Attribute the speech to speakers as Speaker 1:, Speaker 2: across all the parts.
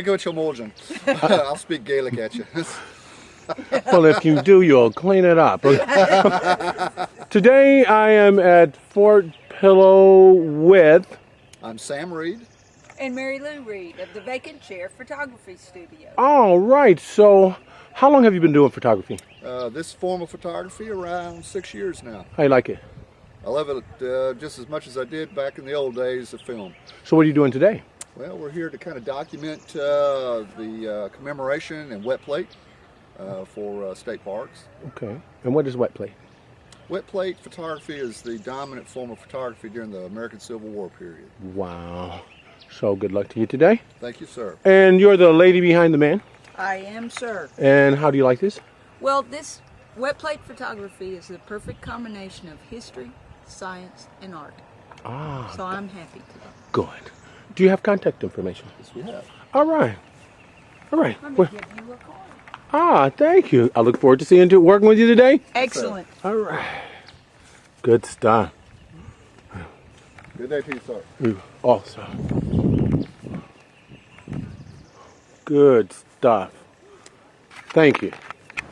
Speaker 1: Go Chilmorgan. I'll speak Gaelic at you.
Speaker 2: Well, if you do, you'll clean it up. Today I am at Fort Pillow with...
Speaker 1: I'm Sam Reed.
Speaker 3: And Mary Lou Reed of the Vacant Chair Photography Studio.
Speaker 2: All right, so how long have you been doing photography?
Speaker 1: This form of photography around 6 years now.
Speaker 2: How you like it?
Speaker 1: I love it just as much as I did back in the old days of film.
Speaker 2: So what are you doing today?
Speaker 1: Well, we're here to kind of document the commemoration and wet plate for state parks.
Speaker 2: Okay, and what is wet plate?
Speaker 1: Wet plate photography is the dominant form of photography during the American Civil War period.
Speaker 2: Wow. So good luck to you today.
Speaker 1: Thank you, sir.
Speaker 2: And you're the lady behind the man?
Speaker 3: I am, sir.
Speaker 2: And how do you like this?
Speaker 3: Well, this wet plate photography is the perfect combination of history, science, and art.
Speaker 2: Ah.
Speaker 3: So I'm happy today.
Speaker 2: Good. Do you have contact information?
Speaker 1: Yes, we have.
Speaker 2: All right. All right.
Speaker 3: Let me
Speaker 2: Well,
Speaker 3: give you a card.
Speaker 2: ah, thank you. I look forward to working with you today.
Speaker 3: Excellent.
Speaker 2: All right. Good stuff.
Speaker 1: Good day to you, sir.
Speaker 2: You also. Good stuff. Thank you.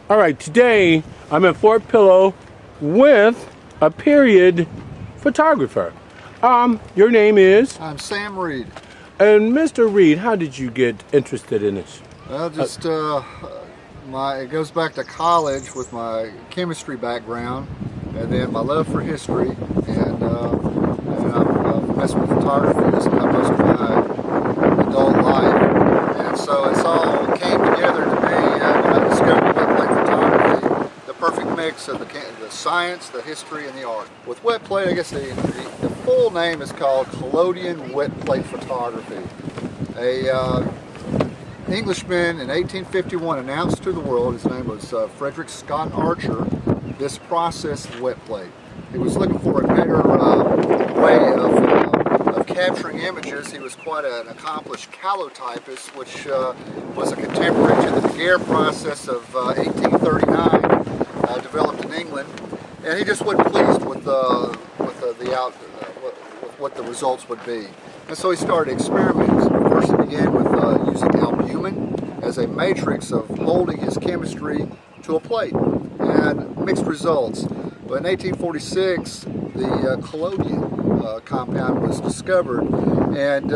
Speaker 2: All right, today I'm at Fort Pillow with a period photographer. Your name is?
Speaker 1: I'm Sam Reed.
Speaker 2: And Mr. Reed, how did you get interested in this?
Speaker 1: Well, just it goes back to college with my chemistry background, and then my love for history, and I've messed with photography this time most of my adult life, and so it's all came together to me when I discovered wet plate photography, the perfect mix of the science, the history, and the art. With wet plate, I guess the full name is called collodion wet plate photography. An Englishman in 1851 announced to the world, his name was Frederick Scott Archer, this process of wet plate. He was looking for a better way of capturing images. He was quite an accomplished calotypist, which was a contemporary to the Daguerre process of 1839, developed in England. And he just wasn't pleased with what the results would be. And so he started experimenting. First he began with using albumin as a matrix of holding his chemistry to a plate, and mixed results. But in 1846, the collodion compound was discovered, and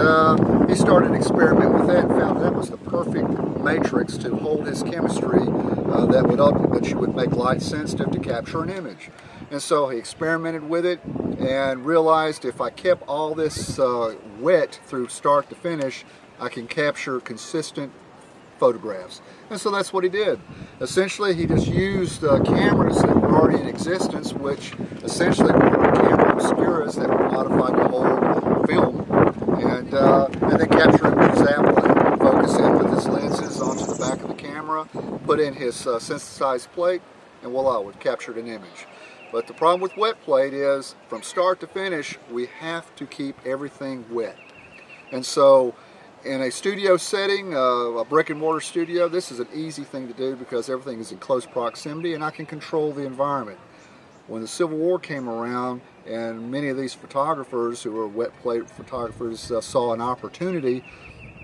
Speaker 1: he started experimenting with that and found that was the perfect matrix to hold his chemistry that you would make light sensitive to capture an image. And so he experimented with it and realized if I kept all this wet through start to finish, I can capture consistent photographs. And so that's what he did. Essentially, he just used cameras that were already in existence, which essentially were camera obscuras that were modified to hold film, and then capture images that way. Focus in with his lenses onto the back of the camera, put in his synthesized plate, and voila, we've captured an image. But the problem with wet plate is, from start to finish, we have to keep everything wet. And so, in a studio setting, a brick and mortar studio, this is an easy thing to do because everything is in close proximity and I can control the environment. When the Civil War came around and many of these photographers who were wet plate photographers saw an opportunity,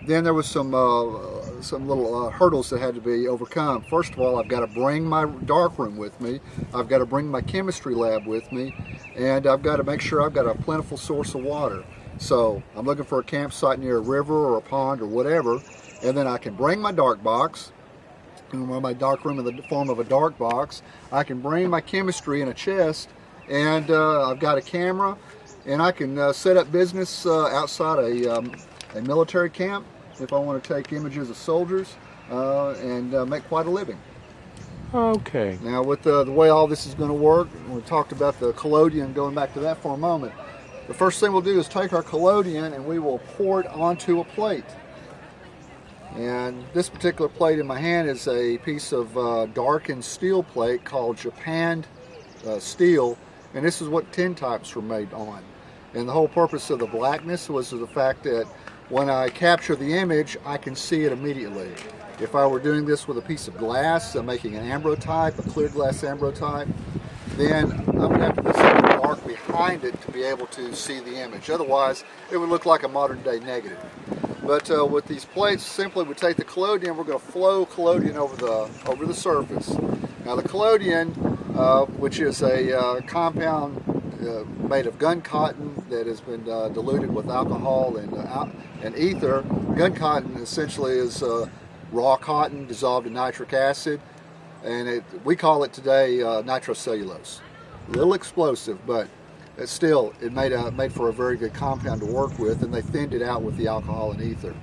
Speaker 1: then there was some little hurdles that had to be overcome. First of all, I've got to bring my darkroom with me, I've got to bring my chemistry lab with me, and I've got to make sure I've got a plentiful source of water. So I'm looking for a campsite near a river or a pond or whatever, and then I can bring my dark box, my dark room in the form of a dark box. I can bring my chemistry in a chest, and I've got a camera, and I can set up business outside a military camp if I want to take images of soldiers and make quite a living.
Speaker 2: Okay.
Speaker 1: Now with the way all this is going to work, we talked about the collodion, going back to that for a moment. The first thing we'll do is take our collodion and we will pour it onto a plate. And this particular plate in my hand is a piece of darkened steel plate called japanned steel, and this is what tintypes were made on. And the whole purpose of the blackness was the fact that when I capture the image, I can see it immediately. If I were doing this with a piece of glass, making an ambrotype, a clear glass ambrotype, then I would have to put something dark behind it to be able to see the image. Otherwise, it would look like a modern day negative. But with these plates, simply we take the collodion, we're going to flow collodion over the surface. Now the collodion, which is a compound made of gun cotton that has been diluted with alcohol and ether. Gun cotton essentially is raw cotton dissolved in nitric acid, and we call it today nitrocellulose. A little explosive, but it made for a very good compound to work with, and they thinned it out with the alcohol and ether.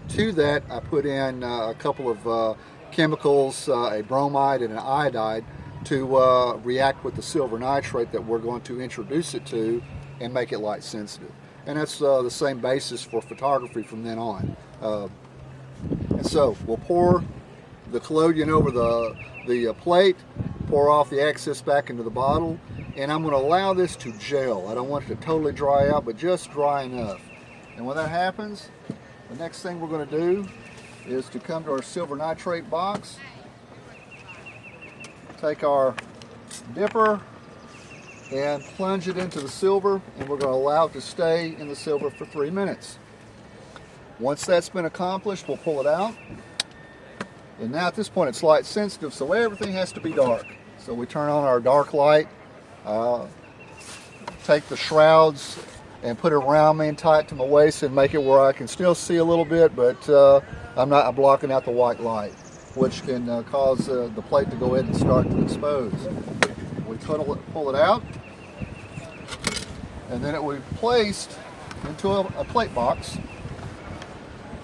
Speaker 1: To that, I put in a couple of chemicals, a bromide and an iodide, to react with the silver nitrate that we're going to introduce it to and make it light sensitive. And that's the same basis for photography from then on. And so we'll pour the collodion over the plate, pour off the excess back into the bottle, and I'm going to allow this to gel. I don't want it to totally dry out, but just dry enough. And when that happens, the next thing we're going to do is to come to our silver nitrate box, take our dipper and plunge it into the silver, and we're going to allow it to stay in the silver for 3 minutes. Once that's been accomplished, we'll pull it out. And now at this point it's light sensitive, so everything has to be dark. So we turn on our dark light, take the shrouds and put it around me and tie it to my waist and make it where I can still see a little bit, but I'm blocking out the white light, which can cause the plate to go ahead and start to expose. We pull it out, and then it will be placed into a plate box,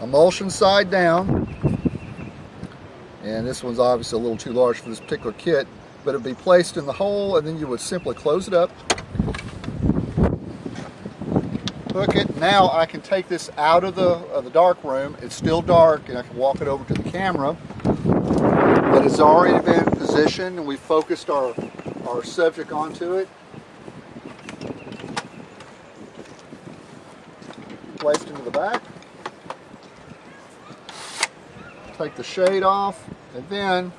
Speaker 1: emulsion side down, and this one's obviously a little too large for this particular kit, but it would be placed in the hole, and then you would simply close it up, hook it. Now I can take this out of the dark room. It's still dark, and I can walk it over to the camera, but it's already been positioned, and we focused our subject onto it. Placed into the back. Take the shade off, and then,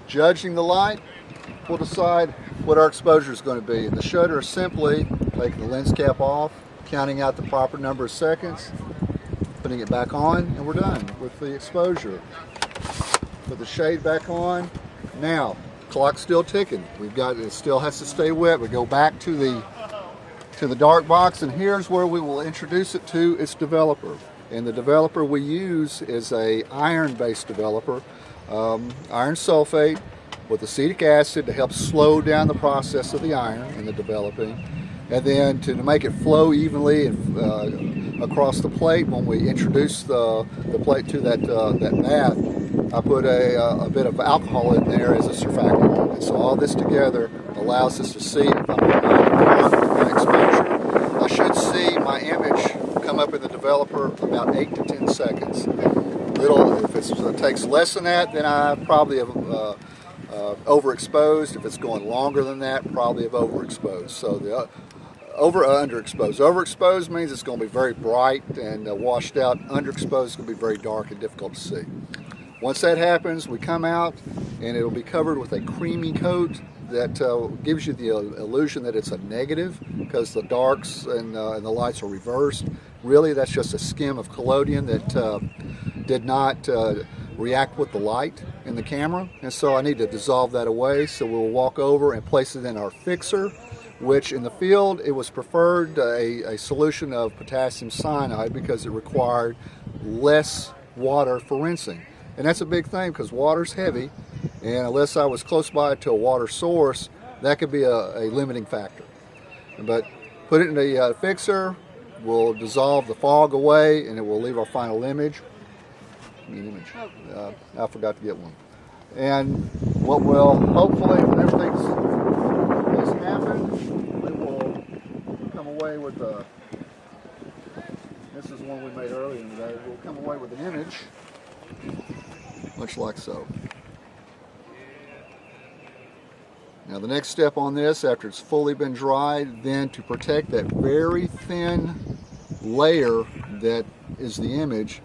Speaker 1: judging the light, we'll decide what our exposure is going to be. And the shutter is simply taking the lens cap off, counting out the proper number of seconds, putting it back on, and we're done with the exposure. Put the shade back on. Now, clock's still ticking. It still has to stay wet. We go back to the dark box, and here's where we will introduce it to its developer. And the developer we use is a iron-based developer, iron sulfate with acetic acid to help slow down the process of the iron in the developing. And then to make it flow evenly across the plate, when we introduce the plate to that bath, I put a bit of alcohol in there as a surfactant. And so all this together allows us to see, if I'm on my exposure, I should see my image come up in the developer about 8 to 10 seconds. If it takes less than that, then I probably have overexposed. If it's going longer than that, probably have overexposed. So the underexposed. Overexposed means it's going to be very bright and washed out. Underexposed is going to be very dark and difficult to see. Once that happens, we come out, and it'll be covered with a creamy coat that gives you the illusion that it's a negative, because the darks and the lights are reversed. Really, that's just a skim of collodion that did not react with the light in the camera, and so I need to dissolve that away. So we'll walk over and place it in our fixer, which in the field it was preferred a solution of potassium cyanide because it required less water for rinsing. And that's a big thing because water's heavy, and unless I was close by to a water source, that could be a limiting factor. But put it in the fixer, we'll dissolve the fog away, and it will leave our final image. I forgot to get one. And what will hopefully, when everything has happened, we will come away with this is one we made earlier today. We'll come away with an image, much like so. Now the next step on this, after it's fully been dried, then to protect that very thin layer that is the image,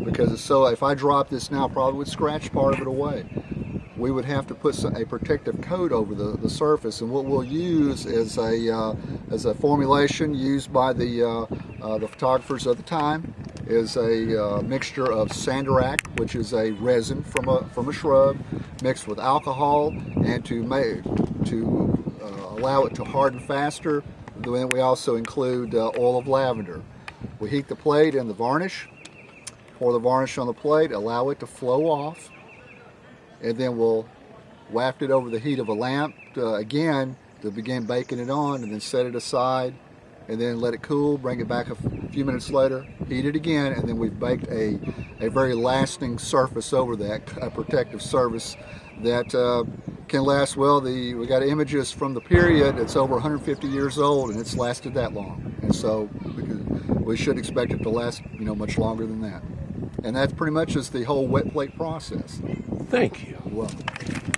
Speaker 1: because it's so, if I drop this now, I probably would scratch part of it away. We would have to put a protective coat over the surface, and what we'll use is a formulation used by the photographers of the time, is a mixture of sandarac, which is a resin from a shrub, mixed with alcohol, and to allow it to harden faster. Then we also include oil of lavender. We heat the plate and the varnish, pour the varnish on the plate, allow it to flow off, and then we'll waft it over the heat of a lamp again to begin baking it on, and then set it aside, and then let it cool, bring it back a few minutes later, heat it again, and then we've baked a very lasting surface over that, a protective surface that can last well. We got images from the period. It's over 150 years old, and it's lasted that long, and so we should expect it to last much longer than that. And that pretty much is the whole wet plate process.
Speaker 2: Thank you.
Speaker 1: You're welcome.